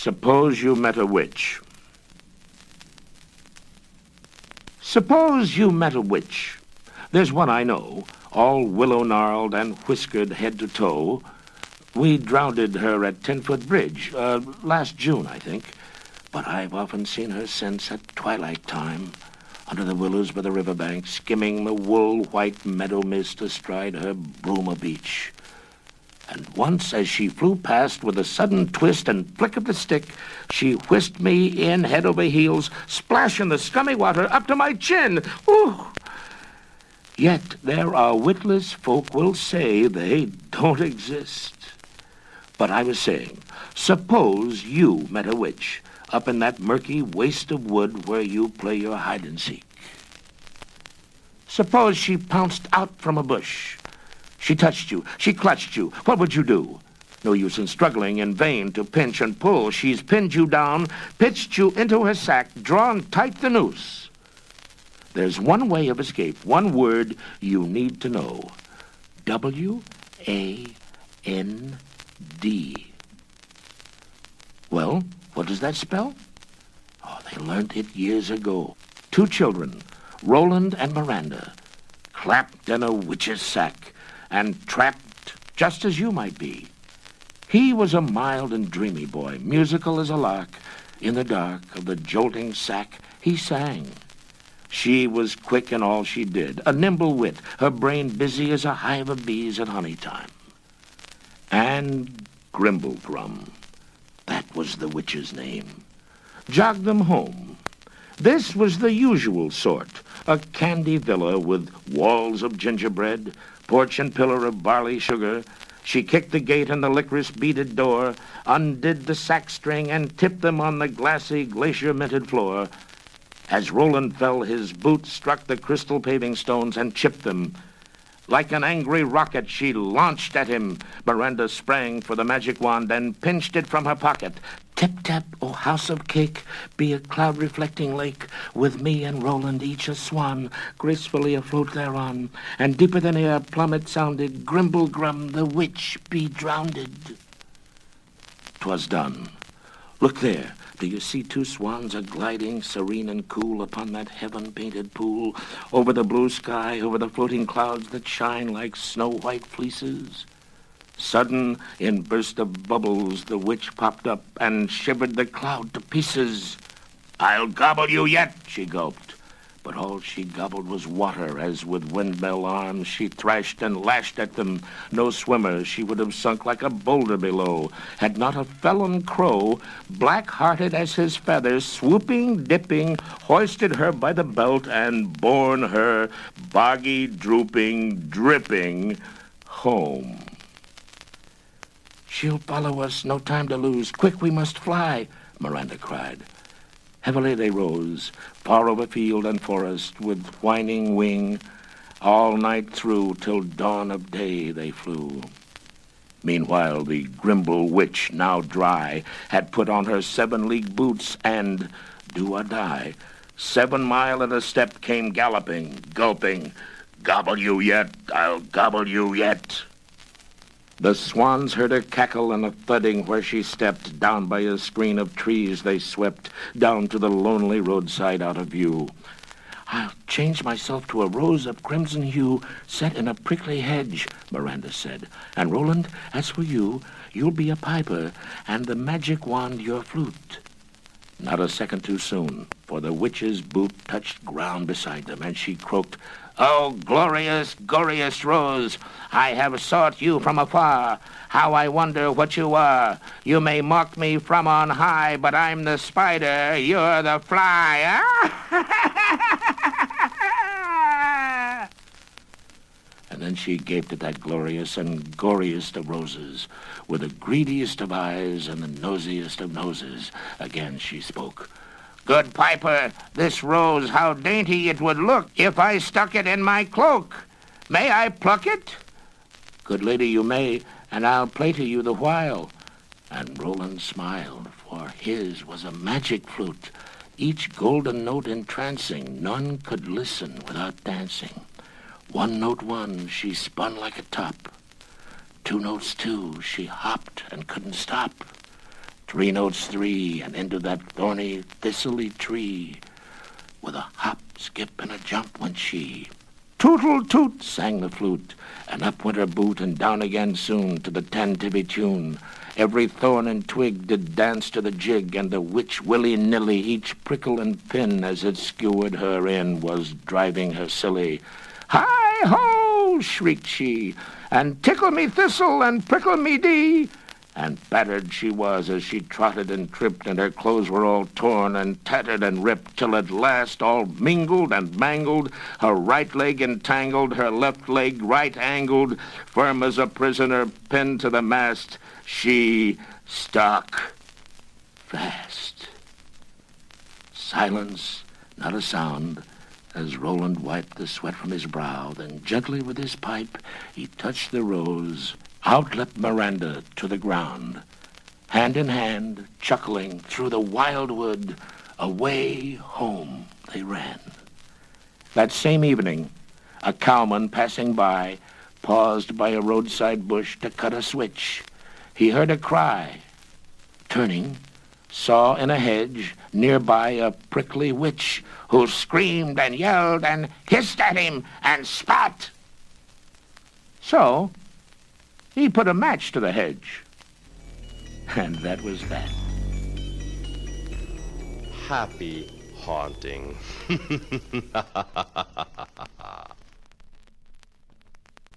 Suppose you met a witch. Suppose you met a witch. There's one I know, all willow-gnarled and whiskered head to toe. We drowned her at 10-Foot Bridge, last June, I think. But I've often seen her since at twilight time, under the willows by the riverbank, skimming the wool-white meadow mist astride her Brooma beach. And once, as she flew past with a sudden twist and flick of the stick, she whisked me in head over heels, splashing the scummy water up to my chin. Ooh! Yet there are witless folk will say they don't exist. But I was saying, suppose you met a witch up in that murky waste of wood where you play your hide-and-seek. Suppose she pounced out from a bush. She touched you. She clutched you. What would you do? No use in struggling in vain to pinch and pull. She's pinned you down, pitched you into her sack, drawn tight the noose. There's one way of escape, one word you need to know. W-A-N-D. Well, what does that spell? Oh, they learned it years ago. 2 children, Roland and Miranda, clapped in a witch's sack and trapped just as you might be. He was a mild and dreamy boy, musical as a lark. In the dark of the jolting sack, he sang. She was quick in all she did, a nimble wit, her brain busy as a hive of bees at honey time. And Grimblegrum, that was the witch's name, jogged them home. This was the usual sort, a candy villa with walls of gingerbread, porch and pillar of barley sugar. She kicked the gate and the licorice-beaded door, undid the sack string and tipped them on the glassy, glacier-minted floor. As Roland fell, his boot struck the crystal paving stones and chipped them. Like an angry rocket, she launched at him. Miranda sprang for the magic wand and pinched it from her pocket. Tip-tap, O house of cake, be a cloud-reflecting lake, with me and Roland each a swan, gracefully afloat thereon. And deeper than air plummet sounded, Grimblegrum, the witch, be drowned. 'Twas done. Look there. Do you see 2 swans a-gliding, serene and cool, upon that heaven-painted pool, over the blue sky, over the floating clouds that shine like snow-white fleeces? Sudden, in burst of bubbles, the witch popped up and shivered the cloud to pieces. "I'll gobble you yet," she gulped. But all she gobbled was water, as with windmill arms she thrashed and lashed at them. No swimmer, she would have sunk like a boulder below, had not a felon crow, black-hearted as his feathers, swooping, dipping, hoisted her by the belt and borne her, boggy, drooping, dripping, home. "She'll follow us, no time to lose. Quick, we must fly," Miranda cried. Heavily they rose, far over field and forest, with whining wing. All night through, till dawn of day they flew. Meanwhile, the Grimble witch, now dry, had put on her 7-league boots and, do or die, 7 mile at a step came galloping, gulping, "Gobble you yet, I'll gobble you yet." The swans heard her cackle and a thudding where she stepped. Down by a screen of trees they swept, down to the lonely roadside out of view. "I'll change myself to a rose of crimson hue, set in a prickly hedge," Miranda said. "And Roland, as for you, you'll be a piper, and the magic wand your flute." Not a second too soon, for the witch's boot touched ground beside them, and she croaked, "Oh, glorious, glorious rose, I have sought you from afar. How I wonder what you are. You may mock me from on high, but I'm the spider, you're the fly." And then she gaped at that glorious and goriest of roses, with the greediest of eyes and the nosiest of noses. Again she spoke. "Good piper, this rose, how dainty it would look if I stuck it in my cloak. May I pluck it?" "Good lady, you may, and I'll play to you the while." And Roland smiled, for his was a magic flute, each golden note entrancing. None could listen without dancing. 1 note 1, she spun like a top. 2 notes 2, she hopped and couldn't stop. 3 notes 3, and into that thorny, thistly tree. With a hop, skip, and a jump went she. Tootle toot, sang the flute, and up went her boot, and down again soon to the tan-tibby tune. Every thorn and twig did dance to the jig, and the witch willy-nilly, each prickle and pin as it skewered her in, was driving her silly. Hi-ho, shrieked she, and tickle me thistle and prickle me dee. And battered she was as she trotted and tripped, and her clothes were all torn and tattered and ripped, till at last, all mingled and mangled, her right leg entangled, her left leg right-angled, firm as a prisoner pinned to the mast, she stuck fast. Silence, not a sound, as Roland wiped the sweat from his brow. Then gently with his pipe he touched the rose. Out leapt Miranda to the ground. Hand in hand, chuckling through the wild wood, away home they ran. That same evening, a cowman passing by paused by a roadside bush to cut a switch. He heard a cry. Turning, saw in a hedge nearby a prickly witch, who screamed and yelled and hissed at him and spat. So he put a match to the hedge, and that was that. Happy haunting.